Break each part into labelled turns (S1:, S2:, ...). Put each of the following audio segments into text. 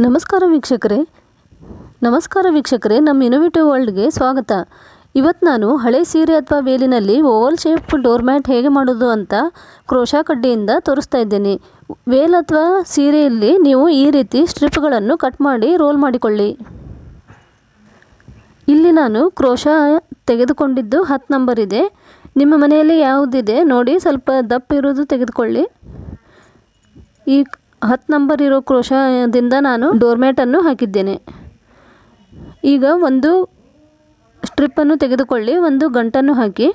S1: ನಮಸ್ಕಾರ ವೀಕ್ಷಕರೇ ನಮ್ಮ ಇನೋವೇಟಿವ್ ವರ್ಲ್ಡ್ಗೆ ಸ್ವಾಗತ. ಇವತ್ತು ನಾನು ಹಳೆ ಸೀರೆ ಅಥವಾ ವೇಲಿನಲ್ಲಿ ಓವಲ್ ಶೇಪ್ ಡೋರ್ ಮ್ಯಾಟ್ ಹೇಗೆ ಮಾಡೋದು ಅಂತ ಕ್ರೋಶಾ ಕಡ್ಡಿಯಿಂದ ತೋರಿಸ್ತಾ ಇದ್ದೇನೆ. ವೇಲ್ ಅಥವಾ ಸೀರೆಯಲ್ಲಿ ನೀವು ಈ ರೀತಿ ಸ್ಟ್ರಿಪ್ಗಳನ್ನು ಕಟ್ ಮಾಡಿ ರೋಲ್ ಮಾಡಿಕೊಳ್ಳಿ. ಇಲ್ಲಿ ನಾನು ಕ್ರೋಶಾ ತೆಗೆದುಕೊಂಡಿದ್ದು 10 ನಂಬರ್ ಇದೆ. ನಿಮ್ಮ ಮನೆಯಲ್ಲಿ ಯಾವುದಿದೆ ನೋಡಿ, ಸ್ವಲ್ಪ ದಪ್ಪ ಇರೋದು ತೆಗೆದುಕೊಳ್ಳಿ. ಈ 10 ನಂಬರ್ ಇರೋ ಕ್ರೋಶಾದಿಂದ ನಾನು ಡೋರ್ ಮ್ಯಾಟನ್ನು ಹಾಕಿದ್ದೇನೆ. ಈಗ ಒಂದು ಸ್ಟ್ರಿಪ್ಪನ್ನು ತೆಗೆದುಕೊಳ್ಳಿ, ಒಂದು ಗಂಟನ್ನು ಹಾಕಿ,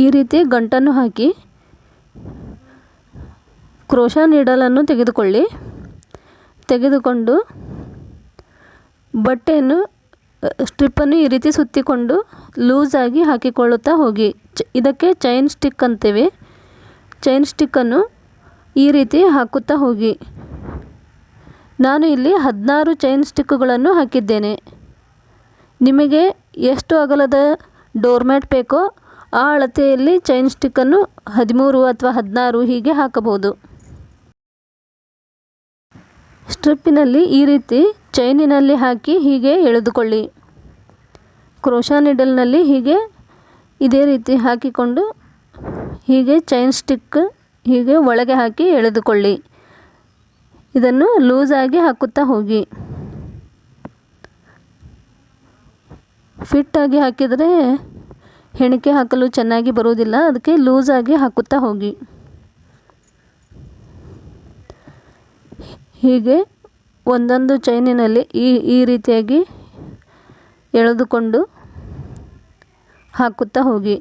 S1: ಈ ರೀತಿ ಗಂಟನ್ನು ಹಾಕಿ ಕ್ರೋಶಾ ನೀಡಲನ್ನು ತೆಗೆದುಕೊಂಡು ಬಟ್ಟೆಯನ್ನು ಸ್ಟ್ರಿಪ್ಪನ್ನು ಈ ರೀತಿ ಸುತ್ತಿಕೊಂಡು ಲೂಸಾಗಿ ಹಾಕಿಕೊಳ್ಳುತ್ತಾ ಹೋಗಿ. ಇದಕ್ಕೆ ಚೈನ್ ಸ್ಟಿಕ್ ಅಂತೀವಿ. ಚೈನ್ ಸ್ಟಿಕ್ಕನ್ನು ಈ ರೀತಿ ಹಾಕುತ್ತಾ ಹೋಗಿ. ನಾನು ಇಲ್ಲಿ 16 ಚೈನ್ ಸ್ಟಿಕ್ಕುಗಳನ್ನು ಹಾಕಿದ್ದೇನೆ. ನಿಮಗೆ ಎಷ್ಟು ಅಗಲದ ಡೋರ್ ಮ್ಯಾಟ್ ಬೇಕೋ ಆ ಅಳತೆಯಲ್ಲಿ ಚೈನ್ ಸ್ಟಿಕ್ಕನ್ನು 13 ಅಥವಾ 16 ಹೀಗೆ ಹಾಕಬಹುದು. ಸ್ಟ್ರಿಪ್ಪಿನಲ್ಲಿ ಈ ರೀತಿ ಚೈನಿನಲ್ಲಿ ಹಾಕಿ ಹೀಗೆ ಎಳೆದುಕೊಳ್ಳಿ. ಕ್ರೋಶಾ ನೀಡಲ್ನಲ್ಲಿ ಇದೇ ರೀತಿ ಹಾಕಿಕೊಂಡು ಹೀಗೆ ಚೈನ್ ಸ್ಟಿಕ್ ಹೀಗೆ ಒಳಗೆ ಹಾಕಿ ಎಳೆದುಕೊಳ್ಳಿ. ಇದನ್ನು ಲೂಸಾಗಿ ಹಾಕುತ್ತಾ ಹೋಗಿ. ಫಿಟ್ಟಾಗಿ ಹಾಕಿದರೆ ಹೆಣಿಕೆ ಹಾಕಲು ಚೆನ್ನಾಗಿ ಬರುವುದಿಲ್ಲ, ಅದಕ್ಕೆ ಲೂಸಾಗಿ ಹಾಕುತ್ತಾ ಹೋಗಿ. ಹೀಗೆ ಒಂದೊಂದು ಚೈನಿನಲ್ಲಿ ಈ ರೀತಿಯಾಗಿ ಎಳೆದುಕೊಂಡು ಹಾಕುತ್ತಾ ಹೋಗಿ.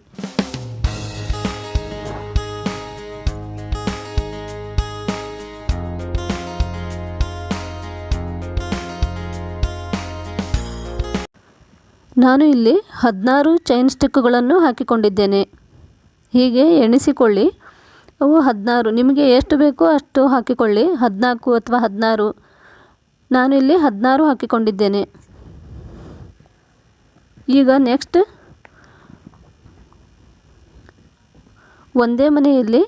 S1: ನಾನು ಇಲ್ಲಿ 16 ಚೈನ್ ಸ್ಟಿಕ್ಕುಗಳನ್ನು ಹಾಕಿಕೊಂಡಿದ್ದೇನೆ. ಹೀಗೆ ಎಣಿಸಿಕೊಳ್ಳಿ. ಅವು 16, ನಿಮಗೆ ಎಷ್ಟು ಬೇಕೋ ಅಷ್ಟು ಹಾಕಿಕೊಳ್ಳಿ. 14 ಅಥವಾ 16. ನಾನು ಇಲ್ಲಿ 16 ಹಾಕಿಕೊಂಡಿದ್ದೇನೆ. ಈಗ ನೆಕ್ಸ್ಟ್ ಒಂದೇ ಮನೆಯಲ್ಲಿ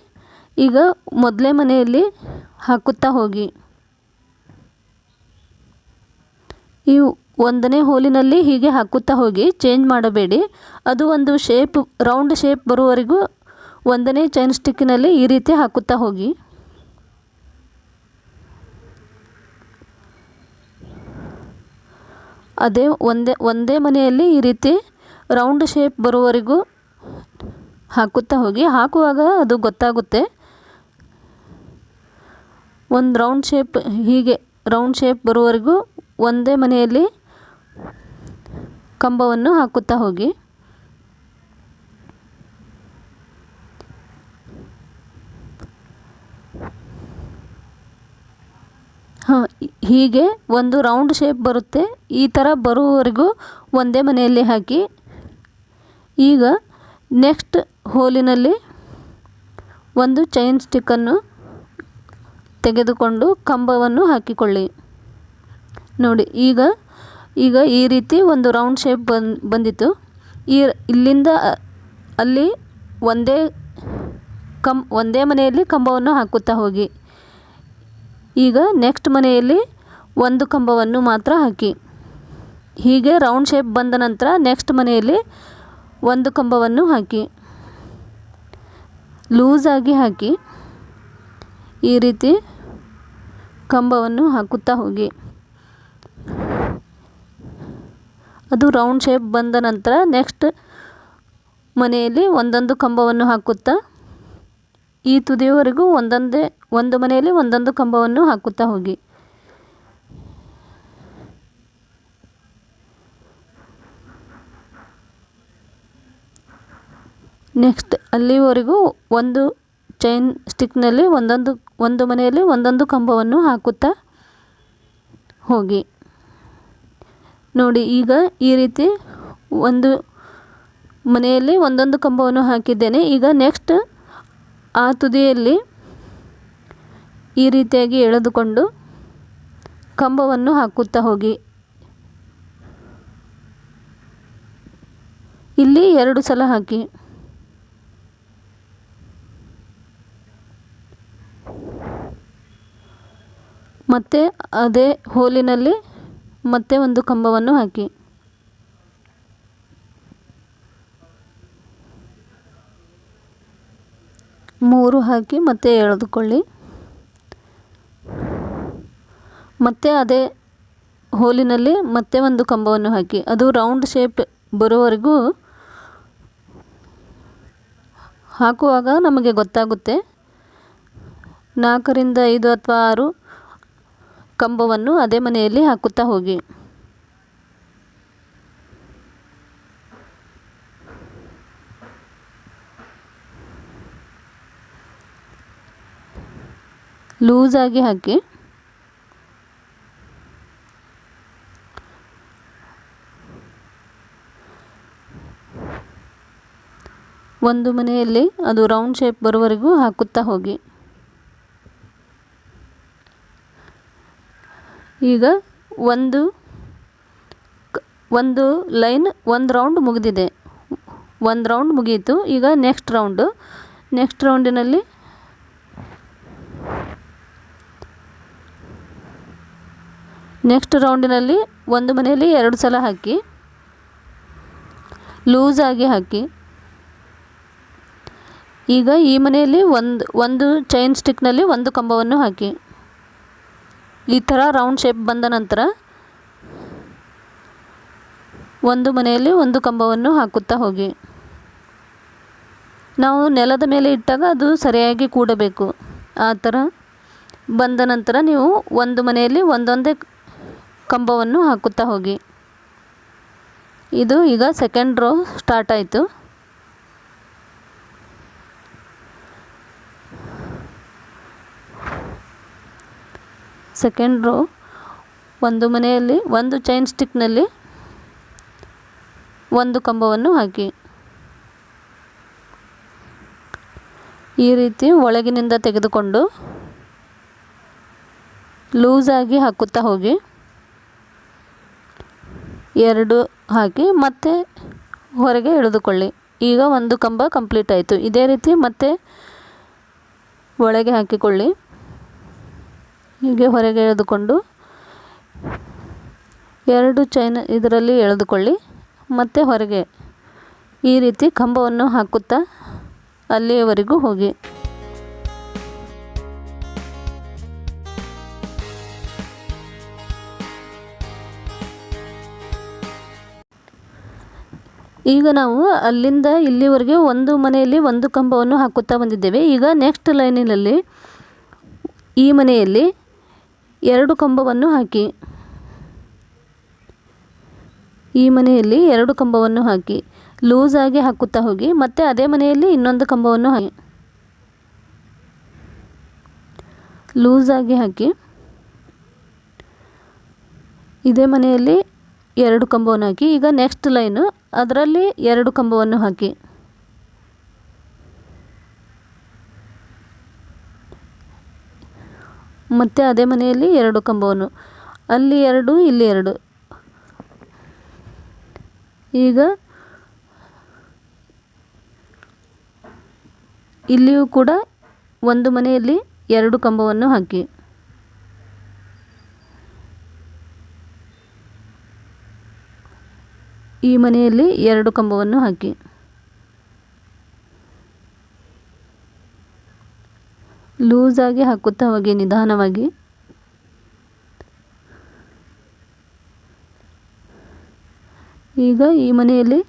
S1: ಮೊದಲೇ ಮನೆಯಲ್ಲಿ ಹಾಕುತ್ತಾ ಹೋಗಿ. ಈ ಒಂದನೇ ಹೋಲಿನಲ್ಲಿ ಹೀಗೆ ಹಾಕುತ್ತಾ ಹೋಗಿ, ಚೇಂಜ್ ಮಾಡಬೇಡಿ. ಅದು ಒಂದು ರೌಂಡ್ ಶೇಪ್ ಬರುವವರೆಗೂ ಒಂದನೇ ಚೈನ್ ಸ್ಟಿಕ್ಕಿನಲ್ಲಿ ಈ ರೀತಿ ಹಾಕುತ್ತಾ ಹೋಗಿ. ಅದೇ ಒಂದೇ ಮನೆಯಲ್ಲಿ ಈ ರೀತಿ ರೌಂಡ್ ಶೇಪ್ ಬರುವವರೆಗೂ ಹಾಕುತ್ತಾ ಹೋಗಿ. ಹಾಕುವಾಗ ಅದು ಗೊತ್ತಾಗುತ್ತೆ. ಒಂದು ರೌಂಡ್ ಶೇಪ್ ಬರುವವರೆಗೂ ಒಂದೇ ಮನೆಯಲ್ಲಿ ಕಂಬವನ್ನು ಹಾಕುತ್ತಾ ಹೋಗಿ. ಹೀಗೆ ಒಂದು ರೌಂಡ್ ಶೇಪ್ ಬರುತ್ತೆ. ಈ ಥರ ಬರುವವರೆಗೂ ಒಂದೇ ಮನೆಯಲ್ಲಿ ಹಾಕಿ. ಈಗ ನೆಕ್ಸ್ಟ್ ಹೋಲಿನಲ್ಲಿ ಒಂದು ಚೈನ್ ಸ್ಟಿಕ್ಕನ್ನು ತೆಗೆದುಕೊಂಡು ಕಂಬವನ್ನು ಹಾಕಿಕೊಳ್ಳಿ. ನೋಡಿ, ಈಗ ಈ ರೀತಿ ಒಂದು ರೌಂಡ್ ಶೇಪ್ ಬಂದಿತ್ತು. ಇಲ್ಲಿಂದ ಅಲ್ಲಿ ಒಂದೇ ಮನೆಯಲ್ಲಿ ಕಂಬವನ್ನು ಹಾಕುತ್ತಾ ಹೋಗಿ. ಈಗ ನೆಕ್ಸ್ಟ್ ಮನೆಯಲ್ಲಿ ಒಂದು ಕಂಬವನ್ನು ಮಾತ್ರ ಹಾಕಿ. ಹೀಗೆ ರೌಂಡ್ ಶೇಪ್ ಬಂದ ನಂತರ ನೆಕ್ಸ್ಟ್ ಮನೆಯಲ್ಲಿ ಒಂದು ಕಂಬವನ್ನು ಹಾಕಿ, ಲೂಸಾಗಿ ಹಾಕಿ ಈ ರೀತಿ ಕಂಬವನ್ನು ಹಾಕುತ್ತಾ ಹೋಗಿ. ಅದು ರೌಂಡ್ ಶೇಪ್ ಬಂದ ನಂತರ ನೆಕ್ಸ್ಟ್ ಮನೆಯಲ್ಲಿ ಒಂದೊಂದು ಕಂಬವನ್ನು ಹಾಕುತ್ತಾ ಈ ತುದಿಯವರೆಗೂ ಒಂದು ಮನೆಯಲ್ಲಿ ಒಂದೊಂದು ಕಂಬವನ್ನು ಹಾಕುತ್ತಾ ಹೋಗಿ. ನೆಕ್ಸ್ಟ್ ಅಲ್ಲಿವರೆಗೂ ಒಂದು ಚೈನ್ ಸ್ಟಿಕ್ನಲ್ಲಿ ಒಂದು ಮನೆಯಲ್ಲಿ ಒಂದೊಂದು ಕಂಬವನ್ನು ಹಾಕುತ್ತಾ ಹೋಗಿ. ನೋಡಿ, ಈಗ ಈ ರೀತಿ ಒಂದು ಮನೆಯಲ್ಲಿ ಒಂದೊಂದು ಕಂಬವನ್ನು ಹಾಕಿದ್ದೇನೆ. ಈಗ ನೆಕ್ಸ್ಟ್ ಆ ತುದಿಯಲ್ಲಿ ಈ ರೀತಿಯಾಗಿ ಎಳೆದುಕೊಂಡು ಕಂಬವನ್ನು ಹಾಕುತ್ತಾ ಹೋಗಿ. ಇಲ್ಲಿ 2 ಸಲ ಹಾಕಿ. ಮತ್ತೆ ಅದೇ ಹೋಲಿನಲ್ಲಿ ಮತ್ತೆ ಒಂದು ಕಂಬವನ್ನು ಹಾಕಿ. ಮೂರು ಹಾಕಿ ಮತ್ತೆ ಎಳೆದುಕೊಳ್ಳಿ. ಮತ್ತೆ ಅದೇ ಹೋಲಿನಲ್ಲಿ ಮತ್ತೆ ಒಂದು ಕಂಬವನ್ನು ಹಾಕಿ. ಅದು ರೌಂಡ್ ಶೇಪ್ ಬರೋವರೆಗೂ ಹಾಕುವಾಗ ನಮಗೆ ಗೊತ್ತಾಗುತ್ತೆ. 4 ರಿಂದ 5 ಅಥವಾ 6 ಕಂಬವನ್ನು ಅದೇ ಮನೆಯಲ್ಲಿ ಹಾಕುತ್ತಾ ಹೋಗಿ. ಲೂಸಾಗಿ ಹಾಕಿ. ಒಂದು ಮನೆಯಲ್ಲಿ ಅದು ರೌಂಡ್ ಶೇಪ್ ಬರುವವರೆಗೂ ಹಾಕುತ್ತಾ ಹೋಗಿ. ಈಗ ಒಂದು ಲೈನ್ ಒಂದು ರೌಂಡ್ ಮುಗಿದಿದೆ. ಒಂದು ರೌಂಡ್ ಮುಗಿಯಿತು. ಈಗ ನೆಕ್ಸ್ಟ್ ರೌಂಡಿನಲ್ಲಿ ಒಂದು ಮನೆಯಲ್ಲಿ 2 ಸಲ ಹಾಕಿ. ಲೂಸಾಗಿ ಹಾಕಿ. ಈಗ ಈ ಮನೆಯಲ್ಲಿ ಒಂದು ಚೈನ್ ಸ್ಟಿಕ್ನಲ್ಲಿ ಒಂದು ಕಂಬವನ್ನು ಹಾಕಿ. ಈ ಥರ ರೌಂಡ್ ಶೇಪ್ ಬಂದ ನಂತರ ಒಂದು ಮನೆಯಲ್ಲಿ ಒಂದು ಕಂಬವನ್ನು ಹಾಕುತ್ತಾ ಹೋಗಿ. ನಾವು ನೆಲದ ಮೇಲೆ ಇಟ್ಟಾಗ ಅದು ಸರಿಯಾಗಿ ಕೂಡಬೇಕು. ಆ ಥರ ಬಂದ ನಂತರ ನೀವು ಒಂದು ಮನೆಯಲ್ಲಿ ಒಂದೊಂದೇ ಕಂಬವನ್ನು ಹಾಕುತ್ತಾ ಹೋಗಿ. ಇದು ಈಗ ಸೆಕೆಂಡ್ ರೋ ಸ್ಟಾರ್ಟ್ ಆಯಿತು. ಸೆಕೆಂಡ್ ರೋ ಒಂದು ಮನೆಯಲ್ಲಿ ಒಂದು ಚೈನ್ ಸ್ಟಿಕ್ನಲ್ಲಿ ಒಂದು ಕಂಬವನ್ನು ಹಾಕಿ. ಈ ರೀತಿ ಒಳಗಿನಿಂದ ತೆಗೆದುಕೊಂಡು ಲೂಸಾಗಿ ಹಾಕುತ್ತಾ ಹೋಗಿ. 2 ಹಾಕಿ ಮತ್ತೆ ಹೊರಗೆ ಎಳೆದುಕೊಳ್ಳಿ. ಈಗ ಒಂದು ಕಂಬ ಕಂಪ್ಲೀಟ್ ಆಯಿತು. ಇದೇ ರೀತಿ ಮತ್ತೆ ಒಳಗೆ ಹಾಕಿಕೊಳ್ಳಿ. ಹೀಗೆ ಹೊರಗೆ ಎಳೆದುಕೊಂಡು 2 ಚೈನ್ ಇದರಲ್ಲಿ ಎಳೆದುಕೊಳ್ಳಿ. ಮತ್ತೆ ಹೊರಗೆ ಈ ರೀತಿ ಕಂಬವನ್ನು ಹಾಕುತ್ತಾ ಅಲ್ಲಿಯವರೆಗೂ ಹೋಗಿ. ಈಗ ನಾವು ಅಲ್ಲಿಂದ ಇಲ್ಲಿವರೆಗೆ ಒಂದು ಮನೆಯಲ್ಲಿ ಒಂದು ಕಂಬವನ್ನು ಹಾಕುತ್ತಾ ಬಂದಿದ್ದೇವೆ. ಈಗ ನೆಕ್ಸ್ಟ್ ಲೈನಿನಲ್ಲಿ ಈ ಮನೆಯಲ್ಲಿ 2 ಕಂಬವನ್ನು ಹಾಕಿ. ಈ ಮನೆಯಲ್ಲಿ 2 ಕಂಬವನ್ನು ಹಾಕಿ ಲೂಸಾಗಿ ಹಾಕುತ್ತಾ ಹೋಗಿ. ಮತ್ತೆ ಅದೇ ಮನೆಯಲ್ಲಿ ಇನ್ನೊಂದು ಕಂಬವನ್ನು ಹಾಕಿ. ಲೂಸಾಗಿ ಹಾಕಿ. ಇದೇ ಮನೆಯಲ್ಲಿ 2 ಕಂಬವನ್ನು ಹಾಕಿ. ಈಗ ನೆಕ್ಸ್ಟ್ ಲೈನು ಅದರಲ್ಲಿ 2 ಕಂಬವನ್ನು ಹಾಕಿ. ಮತ್ತು ಅದೇ ಮನೆಯಲ್ಲಿ 2 ಕಂಬವನ್ನು, ಅಲ್ಲಿ 2 ಇಲ್ಲಿ 2. ಈಗ ಇಲ್ಲಿಯೂ ಕೂಡ ಒಂದು ಮನೆಯಲ್ಲಿ 2 ಕಂಬವನ್ನು ಹಾಕಿ. ಈ ಮನೆಯಲ್ಲಿ 2 ಕಂಬವನ್ನು ಹಾಕಿ. ಲೂಸಾಗಿ ಹಾಕುತ್ತಾ ಹೋಗಿ ನಿಧಾನವಾಗಿ. ಈಗ ಈ ಮನೆಯಲ್ಲಿ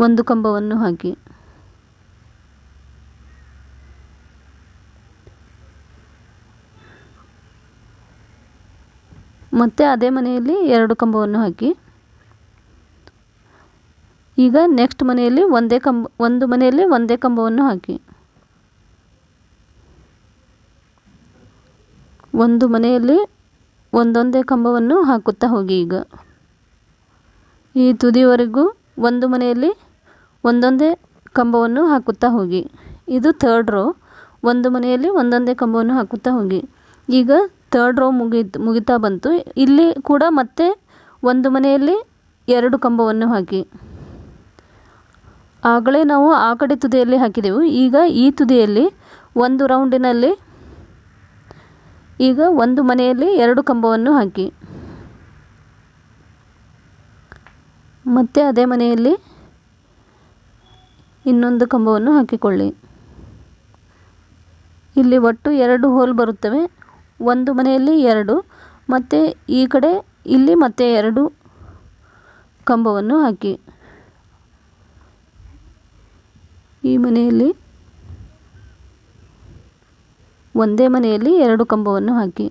S1: 1 ಕಂಬವನ್ನು ಹಾಕಿ. ಮತ್ತೆ ಅದೇ ಮನೆಯಲ್ಲಿ 2 ಕಂಬವನ್ನು ಹಾಕಿ. ಈಗ ನೆಕ್ಸ್ಟ್ ಮನೆಯಲ್ಲಿ ಒಂದು ಮನೆಯಲ್ಲಿ ಒಂದೇ ಕಂಬವನ್ನು ಹಾಕಿ. ಒಂದು ಮನೆಯಲ್ಲಿ ಒಂದೊಂದೇ ಕಂಬವನ್ನು ಹಾಕುತ್ತಾ ಹೋಗಿ. ಈಗ ಈ ತುದಿವರೆಗೂ ಒಂದು ಮನೆಯಲ್ಲಿ ಒಂದೊಂದೇ ಕಂಬವನ್ನು ಹಾಕುತ್ತಾ ಹೋಗಿ. ಇದು ಥರ್ಡ್ ರೋ. ಒಂದು ಮನೆಯಲ್ಲಿ ಒಂದೊಂದೇ ಕಂಬವನ್ನು ಹಾಕುತ್ತಾ ಹೋಗಿ. ಈಗ ಥರ್ಡ್ ರೋ ಮುಗಿತಾ ಬಂತು. ಇಲ್ಲಿ ಕೂಡ ಮತ್ತೆ ಒಂದು ಮನೆಯಲ್ಲಿ 2 ಕಂಬವನ್ನು ಹಾಕಿ. ಆಗಲೇ ನಾವು ಆ ಕಡೆ ತುದಿಯಲ್ಲಿ ಹಾಕಿದೆವು. ಈಗ ಈ ತುದಿಯಲ್ಲಿ ಒಂದು ರೌಂಡಿನಲ್ಲಿ ಈಗ ಒಂದು ಮನೆಯಲ್ಲಿ 2 ಕಂಬವನ್ನು ಹಾಕಿ, ಮತ್ತೆ ಅದೇ ಮನೆಯಲ್ಲಿ ಇನ್ನೊಂದು ಕಂಬವನ್ನು ಹಾಕಿಕೊಳ್ಳಿ. ಇಲ್ಲಿ ಒಟ್ಟು 2 ಹೋಲ್ ಬರುತ್ತವೆ. ಒಂದು ಮನೆಯಲ್ಲಿ 2 ಮತ್ತು ಈ ಕಡೆ ಇಲ್ಲಿ ಮತ್ತೆ 2 ಕಂಬವನ್ನು ಹಾಕಿ. ಈ ಮನೆಯಲ್ಲಿ ಒಂದೇ ಮನೆಯಲ್ಲಿ 2 ಕಂಬವನ್ನು ಹಾಕಿ,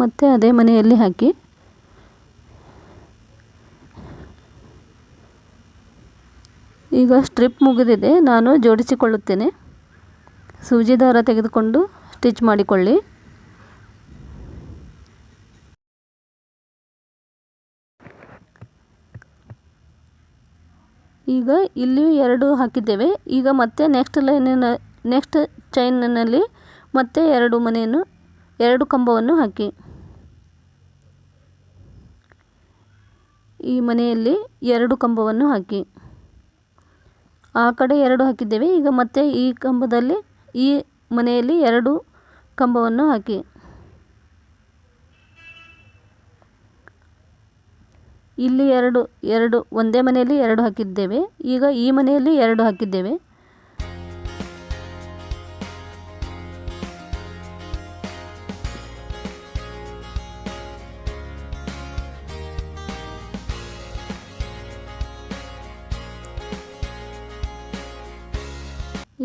S1: ಮತ್ತೆ ಅದೇ ಮನೆಯಲ್ಲಿ ಹಾಕಿ. ಈಗ ಸ್ಟ್ರಿಪ್ ಮುಗಿದಿದೆ, ನಾನು ಜೋಡಿಸಿಕೊಳ್ಳುತ್ತೇನೆ. ಸೂಜಿ ದಾರ ತೆಗೆದುಕೊಂಡು ಸ್ಟಿಚ್ ಮಾಡಿಕೊಳ್ಳಿ. ಈಗ ಇಲ್ಲಿ 2 ಹಾಕಿದ್ದೇವೆ. ಈಗ ಮತ್ತೆ ನೆಕ್ಸ್ಟ್ ಚೈನ್ನಲ್ಲಿ ಮತ್ತೆ 2 ಕಂಬವನ್ನು ಹಾಕಿ. ಈ ಮನೆಯಲ್ಲಿ 2 ಕಂಬವನ್ನು ಹಾಕಿ, ಆ ಕಡೆ 2 ಹಾಕಿದ್ದೇವೆ. ಈಗ ಮತ್ತೆ ಈ ಮನೆಯಲ್ಲಿ 2 ಕಂಬವನ್ನು ಹಾಕಿ. ಇಲ್ಲಿ 2 ಒಂದೇ ಮನೆಯಲ್ಲಿ 2 ಹಾಕಿದ್ದೇವೆ. ಈಗ ಈ ಮನೆಯಲ್ಲಿ 2 ಹಾಕಿದ್ದೇವೆ.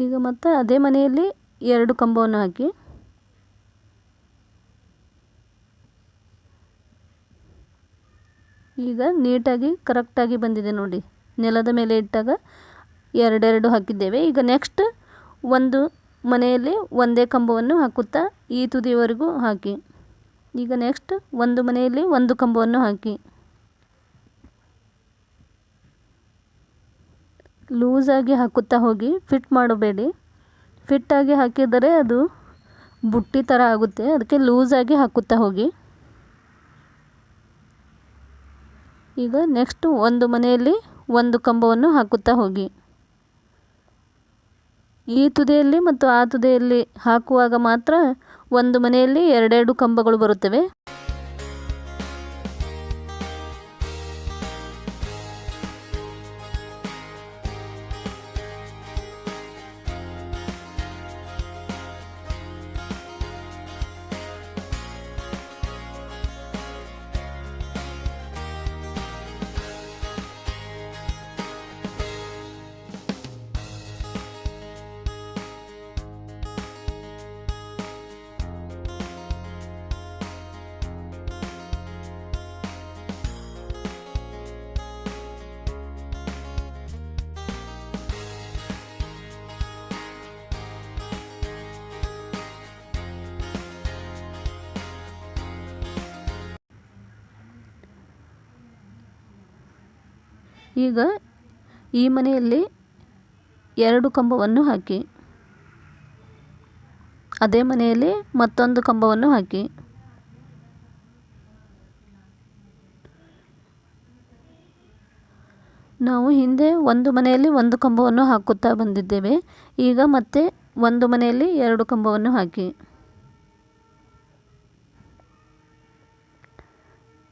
S1: ಈಗ ಮತ್ತೆ ಅದೇ ಮನೆಯಲ್ಲಿ 2 ಕಂಬವನ್ನು ಹಾಕಿ. ಈಗ ನೀಟಾಗಿ ಕರೆಕ್ಟಾಗಿ ಬಂದಿದೆ ನೋಡಿ. ನೆಲದ ಮೇಲೆ ಇಟ್ಟಾಗ 2 ಹಾಕಿದ್ದೇವೆ. ಈಗ ನೆಕ್ಸ್ಟ್ ಒಂದು ಮನೆಯಲ್ಲಿ ಒಂದೇ ಕಂಬವನ್ನು ಹಾಕುತ್ತಾ ಈ ತುದಿಯವರೆಗೂ ಹಾಕಿ. ಈಗ ನೆಕ್ಸ್ಟ್ ಒಂದು ಮನೆಯಲ್ಲಿ 1 ಕಂಬವನ್ನು ಹಾಕಿ. ಲೂಸಾಗಿ ಹಾಕುತ್ತಾ ಹೋಗಿ, ಫಿಟ್ ಮಾಡಬೇಡಿ. ಫಿಟ್ಟಾಗಿ ಹಾಕಿದರೆ ಅದು ಬುಟ್ಟಿ ಥರ ಆಗುತ್ತೆ, ಅದಕ್ಕೆ ಲೂಸಾಗಿ ಹಾಕುತ್ತಾ ಹೋಗಿ. ಈಗ ನೆಕ್ಸ್ಟ್ ಒಂದು ಮನೆಯಲ್ಲಿ 1 ಕಂಬವನ್ನು ಹಾಕುತ್ತಾ ಹೋಗಿ. ಈ ತುದಿಯಲ್ಲಿ ಮತ್ತು ಆ ತುದಿಯಲ್ಲಿ ಹಾಕುವಾಗ ಮಾತ್ರ ಒಂದು ಮನೆಯಲ್ಲಿ 2 ಕಂಬಗಳು ಬರುತ್ತವೆ. ಈಗ ಈ ಮನೆಯಲ್ಲಿ 2 ಕಂಬವನ್ನು ಹಾಕಿ, ಅದೇ ಮನೆಯಲ್ಲಿ ಮತ್ತೊಂದು ಕಂಬವನ್ನು ಹಾಕಿ. ನಾವು ಹಿಂದೆ ಒಂದು ಮನೆಯಲ್ಲಿ 1 ಕಂಬವನ್ನು ಹಾಕುತ್ತಾ ಬಂದಿದ್ದೇವೆ. ಈಗ ಮತ್ತೆ ಒಂದು ಮನೆಯಲ್ಲಿ 2 ಕಂಬವನ್ನು ಹಾಕಿ.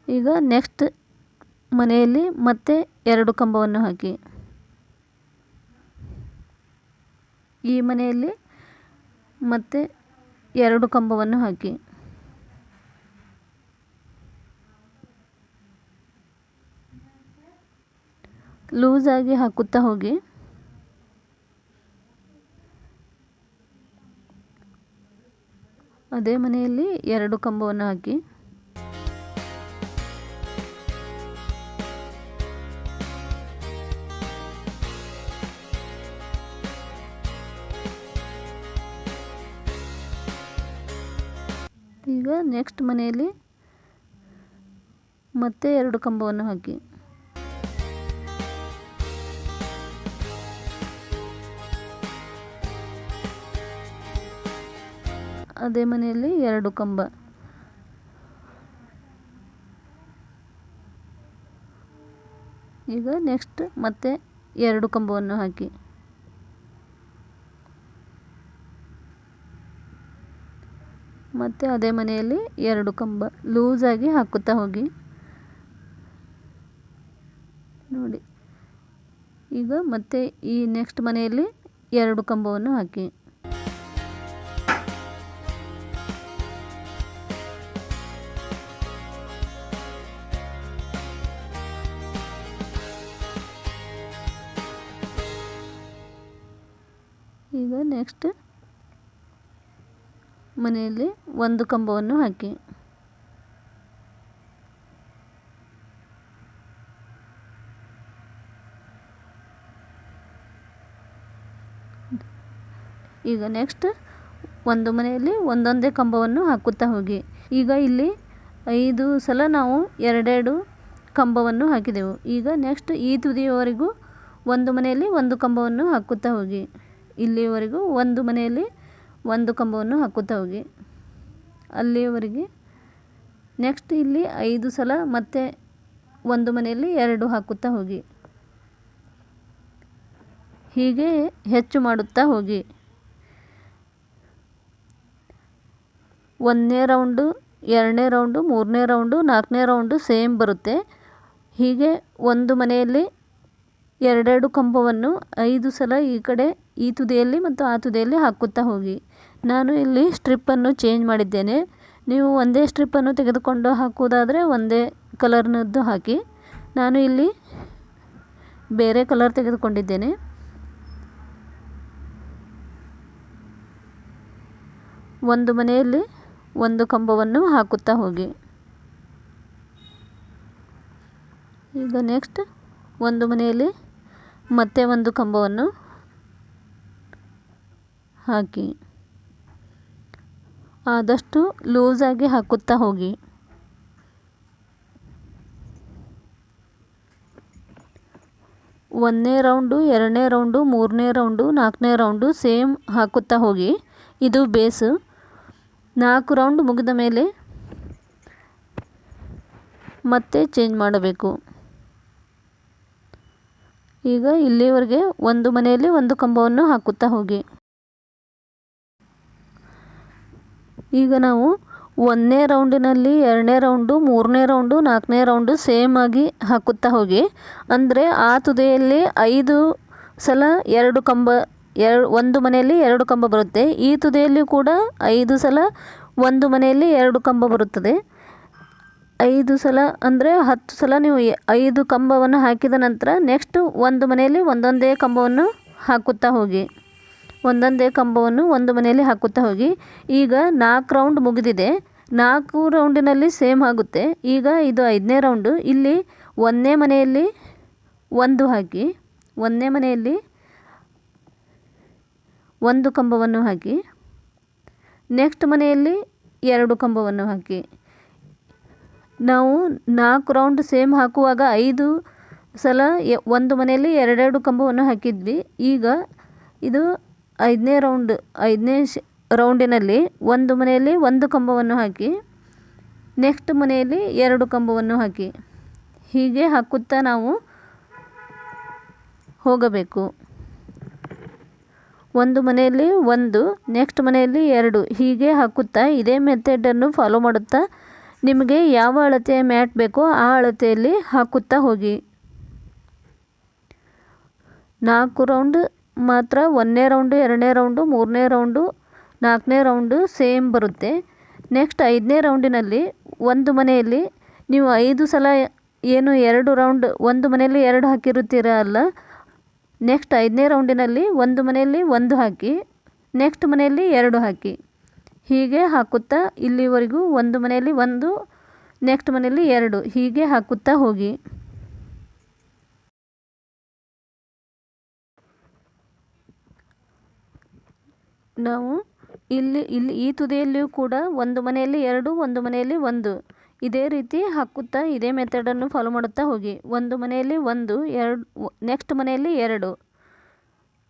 S1: ಈಗ ನೆಕ್ಸ್ಟ್ ಮನೆಯಲ್ಲಿ ಮತ್ತೆ 2 ಕಂಬವನ್ನು ಹಾಕಿ. ಈ ಮನೆಯಲ್ಲಿ ಮತ್ತೆ 2 ಕಂಬವನ್ನು ಹಾಕಿ. ಲೂಸಾಗಿ ಹಾಕುತ್ತಾ ಹೋಗಿ. ಅದೇ ಮನೆಯಲ್ಲಿ 2 ಕಂಬವನ್ನು ಹಾಕಿ. ಈಗ ನೆಕ್ಸ್ಟ್ ಮನೆಯಲ್ಲಿ ಮತ್ತೆ 2 ಕಂಬವನ್ನು ಹಾಕಿ. ಅದೇ ಮನೆಯಲ್ಲಿ 2 ಕಂಬ. ಈಗ ನೆಕ್ಸ್ಟ್ ಮತ್ತೆ 2 ಕಂಬವನ್ನು ಹಾಕಿ. ಮತ್ತು ಅದೇ ಮನೆಯಲ್ಲಿ 2 ಕಂಬ ಲೂಸಾಗಿ ಹಾಕುತ್ತಾ ಹೋಗಿ. ನೋಡಿ, ಈಗ ಮತ್ತೆ ಈ ನೆಕ್ಸ್ಟ್ ಮನೆಯಲ್ಲಿ 2 ಕಂಬವನ್ನು ಹಾಕಿ. ಈಗ ನೆಕ್ಸ್ಟ್ ಮನೆಯಲ್ಲಿ 1 ಕಂಬವನ್ನು ಹಾಕಿ. ಈಗ ನೆಕ್ಸ್ಟ್ ಒಂದು ಮನೆಯಲ್ಲಿ ಒಂದೊಂದೇ ಕಂಬವನ್ನು ಹಾಕುತ್ತಾ ಹೋಗಿ. ಈಗ ಇಲ್ಲಿ 5 ಸಲ ನಾವು 2 ಕಂಬವನ್ನು ಹಾಕಿದೆವು. ಈಗ ನೆಕ್ಸ್ಟ್ ಈ ತುದಿಯವರೆಗೂ ಒಂದು ಮನೆಯಲ್ಲಿ 1 ಕಂಬವನ್ನು ಹಾಕುತ್ತಾ ಹೋಗಿ. ಇಲ್ಲಿಯವರೆಗೂ ಒಂದು ಮನೆಯಲ್ಲಿ 1 ಕಂಬವನ್ನು ಹಾಕುತ್ತಾ ಹೋಗಿ ಅಲ್ಲಿಯವರೆಗೆ. ನೆಕ್ಸ್ಟ್ ಇಲ್ಲಿ 5 ಸಲ ಮತ್ತೆ ಒಂದು ಮನೆಯಲ್ಲಿ 2 ಹಾಕುತ್ತಾ ಹೋಗಿ. ಹೀಗೆ ಹೆಚ್ಚು ಮಾಡುತ್ತಾ ಹೋಗಿ. 1ನೇ ರೌಂಡು, 2ನೇ ರೌಂಡು, 3ನೇ ರೌಂಡು, 4ನೇ ರೌಂಡು ಸೇಮ್ ಬರುತ್ತೆ. ಹೀಗೆ ಒಂದು ಮನೆಯಲ್ಲಿ 2 ಕಂಬವನ್ನು 5 ಸಲ ಈ ಕಡೆ ಈ ತುದಿಯಲ್ಲಿ ಮತ್ತು ಆ ತುದಿಯಲ್ಲಿ ಹಾಕುತ್ತಾ ಹೋಗಿ. ನಾನು ಇಲ್ಲಿ ಸ್ಟ್ರಿಪ್ಪನ್ನು ಚೇಂಜ್ ಮಾಡಿದ್ದೇನೆ. ನೀವು ಒಂದೇ ಸ್ಟ್ರಿಪ್ಪನ್ನು ತೆಗೆದುಕೊಂಡು ಹಾಕುವುದಾದರೆ ಒಂದೇ ಕಲರ್ನದ್ದು ಹಾಕಿ. ನಾನು ಇಲ್ಲಿ ಬೇರೆ ಕಲರ್ ತೆಗೆದುಕೊಂಡಿದ್ದೇನೆ. ಒಂದು ಮನೆಯಲ್ಲಿ 1 ಕಂಬವನ್ನು ಹಾಕುತ್ತಾ ಹೋಗಿ. ಈಗ ನೆಕ್ಸ್ಟ್ ಒಂದು ಮನೆಯಲ್ಲಿ ಮತ್ತೆ 1 ಕಂಬವನ್ನು ಹಾಕಿ. ಆದಷ್ಟು ಲೂಸಾಗಿ ಹಾಕುತ್ತಾ ಹೋಗಿ. ಒಂದನೇ ರೌಂಡು, 2ನೇ ರೌಂಡು, 3ನೇ ರೌಂಡು, 4ನೇ ರೌಂಡು ಸೇಮ್ ಹಾಕುತ್ತಾ ಹೋಗಿ. ಇದು ಬೇಸು. 4 ರೌಂಡ್ ಮುಗಿದ ಮೇಲೆ ಮತ್ತೆ ಚೇಂಜ್ ಮಾಡಬೇಕು. ಈಗ ಇಲ್ಲಿವರೆಗೆ ಒಂದು ಮನೆಯಲ್ಲಿ 1 ಕಂಬವನ್ನು ಹಾಕುತ್ತಾ ಹೋಗಿ. ಈಗ ನಾವು 1ನೇ ರೌಂಡಿನಲ್ಲಿ 2ನೇ ರೌಂಡು, 3ನೇ ರೌಂಡು, 4ನೇ ರೌಂಡು ಸೇಮ್ ಆಗಿ ಹಾಕುತ್ತಾ ಹೋಗಿ. ಅಂದರೆ ಆ ತುದಿಯಲ್ಲಿ 5 ಸಲ 2 ಕಂಬ, ಒಂದು ಮನೆಯಲ್ಲಿ 2 ಕಂಬ ಬರುತ್ತೆ. ಈ ತುದಿಯಲ್ಲಿ ಕೂಡ 5 ಸಲ ಒಂದು ಮನೆಯಲ್ಲಿ 2 ಕಂಬ ಬರುತ್ತದೆ. 5 ಸಲ ಅಂದರೆ 10 ಸಲ ನೀವು 5 ಕಂಬವನ್ನು ಹಾಕಿದ ನಂತರ ನೆಕ್ಸ್ಟ್ ಒಂದು ಮನೆಯಲ್ಲಿ ಒಂದೊಂದೇ ಕಂಬವನ್ನು ಹಾಕುತ್ತಾ ಹೋಗಿ. ಒಂದೊಂದೇ ಕಂಬವನ್ನು ಒಂದು ಮನೆಯಲ್ಲಿ ಹಾಕುತ್ತಾ ಹೋಗಿ. ಈಗ 4 ರೌಂಡ್ ಮುಗಿದಿದೆ. 4 ರೌಂಡಿನಲ್ಲಿ ಸೇಮ್ ಆಗುತ್ತೆ. ಈಗ ಇದು 5ನೇ ರೌಂಡು. ಇಲ್ಲಿ 1ನೇ ಮನೆಯಲ್ಲಿ 1 ಹಾಕಿ, 1ನೇ ಮನೆಯಲ್ಲಿ 1 ಕಂಬವನ್ನು ಹಾಕಿ. ನೆಕ್ಸ್ಟ್ ಮನೆಯಲ್ಲಿ 2 ಕಂಬವನ್ನು ಹಾಕಿ. ನಾವು 4 ರೌಂಡ್ ಸೇಮ್ ಹಾಕುವಾಗ 5 ಸಲ ಒಂದು ಮನೆಯಲ್ಲಿ 2 ಕಂಬವನ್ನು ಹಾಕಿದ್ವಿ. ಈಗ ಇದು 5ನೇ ರೌಂಡ್, 5ನೇ ರೌಂಡಿನಲ್ಲಿ ಒಂದು ಮನೆಯಲ್ಲಿ 1 ಕಂಬವನ್ನು ಹಾಕಿ. ನೆಕ್ಸ್ಟ್ ಮನೆಯಲ್ಲಿ 2 ಕಂಬವನ್ನು ಹಾಕಿ. ಹೀಗೆ ಹಾಕುತ್ತಾ ನಾವು ಹೋಗಬೇಕು. ಒಂದು ಮನೆಯಲ್ಲಿ 1, ನೆಕ್ಸ್ಟ್ ಮನೆಯಲ್ಲಿ 2 ಹೀಗೆ ಹಾಕುತ್ತಾ ಇದೇ ಮೆಥಡನ್ನು ಫಾಲೋ ಮಾಡುತ್ತಾ ನಿಮಗೆ ಯಾವ ಅಳತೆಯ ಮ್ಯಾಟ್ ಬೇಕೋ ಆ ಅಳತೆಯಲ್ಲಿ ಹಾಕುತ್ತಾ ಹೋಗಿ. 4 ರೌಂಡ್ ಮಾತ್ರ 1ನೇ ರೌಂಡು, 2ನೇ ರೌಂಡು, 3ನೇ ರೌಂಡು, 4ನೇ ರೌಂಡು ಸೇಮ್ ಬರುತ್ತೆ. ನೆಕ್ಸ್ಟ್ 5ನೇ ರೌಂಡಿನಲ್ಲಿ ಒಂದು ಮನೆಯಲ್ಲಿ ನೀವು 5 ಸಲ ಏನು 2 ರೌಂಡ್ ಒಂದು ಮನೆಯಲ್ಲಿ 2 ಹಾಕಿರುತ್ತೀರ ಅಲ್ಲ, ನೆಕ್ಸ್ಟ್ 5ನೇ ರೌಂಡಿನಲ್ಲಿ ಒಂದು ಮನೆಯಲ್ಲಿ 1 ಹಾಕಿ, ನೆಕ್ಸ್ಟ್ ಮನೆಯಲ್ಲಿ 2 ಹಾಕಿ. ಹೀಗೆ ಹಾಕುತ್ತಾ ಇಲ್ಲಿವರೆಗೂ ಒಂದು ಮನೆಯಲ್ಲಿ 1, ನೆಕ್ಸ್ಟ್ ಮನೆಯಲ್ಲಿ 2 ಹೀಗೆ ಹಾಕುತ್ತಾ ಹೋಗಿ. ನಾವು ಇಲ್ಲಿ ಈ ತುದಿಯಲ್ಲಿಯೂ ಕೂಡ ಒಂದು ಮನೆಯಲ್ಲಿ 2, ಒಂದು ಮನೆಯಲ್ಲಿ 1 ಇದೇ ರೀತಿ ಹಾಕುತ್ತಾ ಇದೇ ಮೆಥಡನ್ನು ಫಾಲೋ ಮಾಡುತ್ತಾ ಹೋಗಿ. ಒಂದು ಮನೆಯಲ್ಲಿ 1, 2 ನೆಕ್ಸ್ಟ್ ಮನೆಯಲ್ಲಿ 2,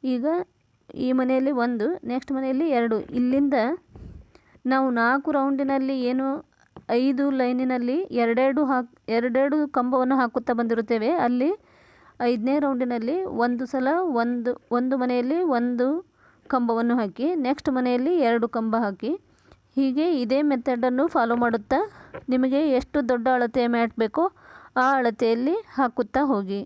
S1: ಈಗ ಈ ಮನೆಯಲ್ಲಿ 1, ನೆಕ್ಸ್ಟ್ ಮನೆಯಲ್ಲಿ 2. ಇಲ್ಲಿಂದ ನಾವು 4 ರೌಂಡಿನಲ್ಲಿ ಏನು 5 ಲೈನಿನಲ್ಲಿ 2 ಕಂಬವನ್ನು ಹಾಕುತ್ತಾ ಬಂದಿರುತ್ತೇವೆ. ಅಲ್ಲಿ 5ನೇ ರೌಂಡಿನಲ್ಲಿ ಒಂದು ಸಲ ಒಂದು ಮನೆಯಲ್ಲಿ 1 ಕಂಬವನ್ನು ಹಾಕಿ, ನೆಕ್ಸ್ಟ್ ಮನೆಯಲ್ಲಿ 2 ಕಂಬ ಹಾಕಿ. ಹೀಗೆ ಇದೇ ಮೆಥಡನ್ನು ಫಾಲೋ ಮಾಡುತ್ತಾ ನಿಮಗೆ ಎಷ್ಟು ದೊಡ್ಡ ಅಳತೆಯ ಮ್ಯಾಟ್ ಬೇಕೋ ಆ ಅಳತೆಯಲ್ಲಿ ಹಾಕುತ್ತಾ ಹೋಗಿ.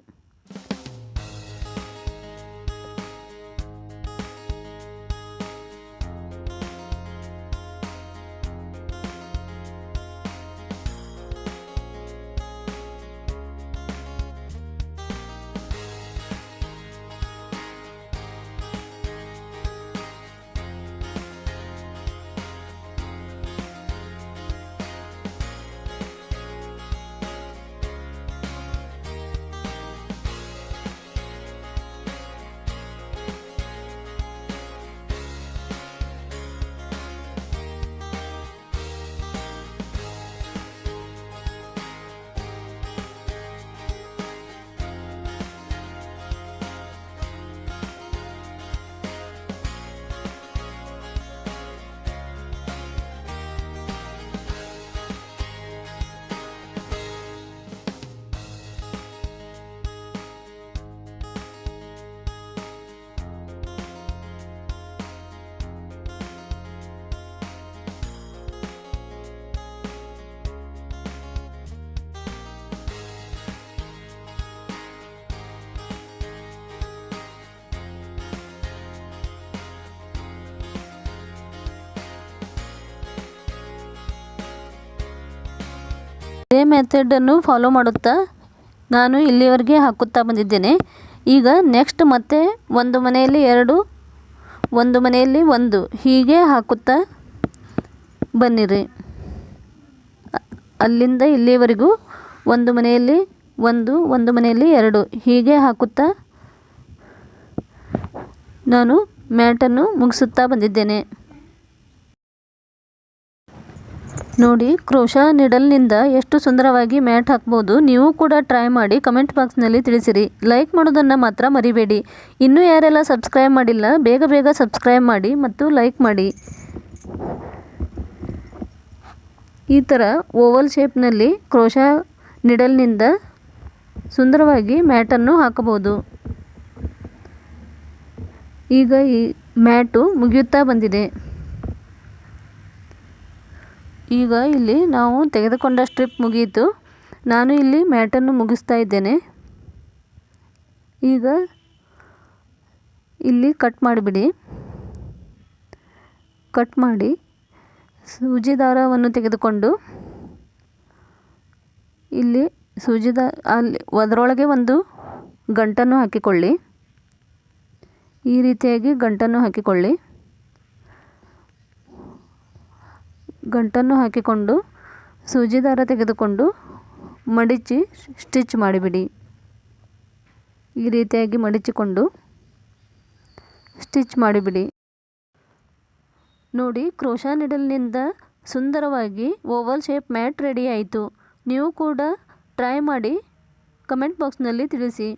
S1: ಇದೇ ಮೆಥಡನ್ನು ಫಾಲೋ ಮಾಡುತ್ತಾ ನಾನು ಇಲ್ಲಿವರೆಗೆ ಹಾಕುತ್ತಾ ಬಂದಿದ್ದೇನೆ. ಈಗ ನೆಕ್ಸ್ಟ್ ಮತ್ತೆ ಒಂದು ಮನೆಯಲ್ಲಿ 2, ಒಂದು ಮನೆಯಲ್ಲಿ 1 ಹೀಗೆ ಹಾಕುತ್ತಾ ಬನ್ನಿರಿ. ಅಲ್ಲಿಂದ ಇಲ್ಲಿವರೆಗೂ ಒಂದು ಮನೆಯಲ್ಲಿ 1, ಒಂದು ಮನೆಯಲ್ಲಿ 2 ಹೀಗೆ ಹಾಕುತ್ತಾ ನಾನು ಮ್ಯಾಟನ್ನು ಮುಗಿಸುತ್ತಾ ಬಂದಿದ್ದೇನೆ. ನೋಡಿ, ಕ್ರೋಶಾ ನೀಡಲ್ನಿಂದ ಎಷ್ಟು ಸುಂದರವಾಗಿ ಮ್ಯಾಟ್ ಹಾಕ್ಬೋದು. ನೀವು ಕೂಡ ಟ್ರೈ ಮಾಡಿ ಕಮೆಂಟ್ ಬಾಕ್ಸ್ನಲ್ಲಿ ತಿಳಿಸಿರಿ. ಲೈಕ್ ಮಾಡೋದನ್ನು ಮಾತ್ರ ಮರಿಬೇಡಿ. ಇನ್ನೂ ಯಾರೆಲ್ಲ ಸಬ್ಸ್ಕ್ರೈಬ್ ಮಾಡಿಲ್ಲ ಬೇಗ ಬೇಗ ಸಬ್ಸ್ಕ್ರೈಬ್ ಮಾಡಿ ಮತ್ತು ಲೈಕ್ ಮಾಡಿ. ಈ ಥರ ಓವಲ್ ಶೇಪ್ನಲ್ಲಿ ಕ್ರೋಶಾ ನೀಡಲ್ನಿಂದ ಸುಂದರವಾಗಿ ಮ್ಯಾಟನ್ನು ಹಾಕಬಹುದು. ಈಗ ಈ ಮ್ಯಾಟು ಮುಗಿಯುತ್ತಾ ಬಂದಿದೆ. ಈಗ ಇಲ್ಲಿ ನಾವು ತೆಗೆದುಕೊಂಡ ಸ್ಟ್ರಿಪ್ ಮುಗಿಯಿತು. ನಾನು ಇಲ್ಲಿ ಮ್ಯಾಟನ್ನು ಮುಗಿಸ್ತಾ ಇದ್ದೇನೆ. ಈಗ ಇಲ್ಲಿ ಕಟ್ ಮಾಡಿಬಿಡಿ. ಕಟ್ ಮಾಡಿ ಸೂಜಿ ದಾರವನ್ನು ತೆಗೆದುಕೊಂಡು ಇಲ್ಲಿ ಅಲ್ಲಿ ಅದರೊಳಗೆ ಒಂದು ಗಂಟನ್ನು ಹಾಕಿಕೊಳ್ಳಿ. ಈ ರೀತಿಯಾಗಿ ಗಂಟನ್ನು ಹಾಕಿಕೊಳ್ಳಿ. ಗಂಟನ್ನು ಹಾಕಿಕೊಂಡು ಸೂಜಿ ದಾರ ತೆಗೆದುಕೊಂಡು ಮಡಿಚಿ ಸ್ಟಿಚ್ ಮಾಡಿಬಿಡಿ. ಈ ರೀತಿಯಾಗಿ ಮಡಿಚಿಕೊಂಡು ಸ್ಟಿಚ್ ಮಾಡಿಬಿಡಿ. ನೋಡಿ, ಕ್ರೋಶಾ ನೀಡಲ್ನಿಂದ ಸುಂದರವಾಗಿ ಓವಲ್ ಶೇಪ್ ಮ್ಯಾಟ್ ರೆಡಿ ಆಯಿತು. ನೀವು ಕೂಡ ಟ್ರೈ ಮಾಡಿ ಕಮೆಂಟ್ ಬಾಕ್ಸ್ನಲ್ಲಿ ತಿಳಿಸಿ.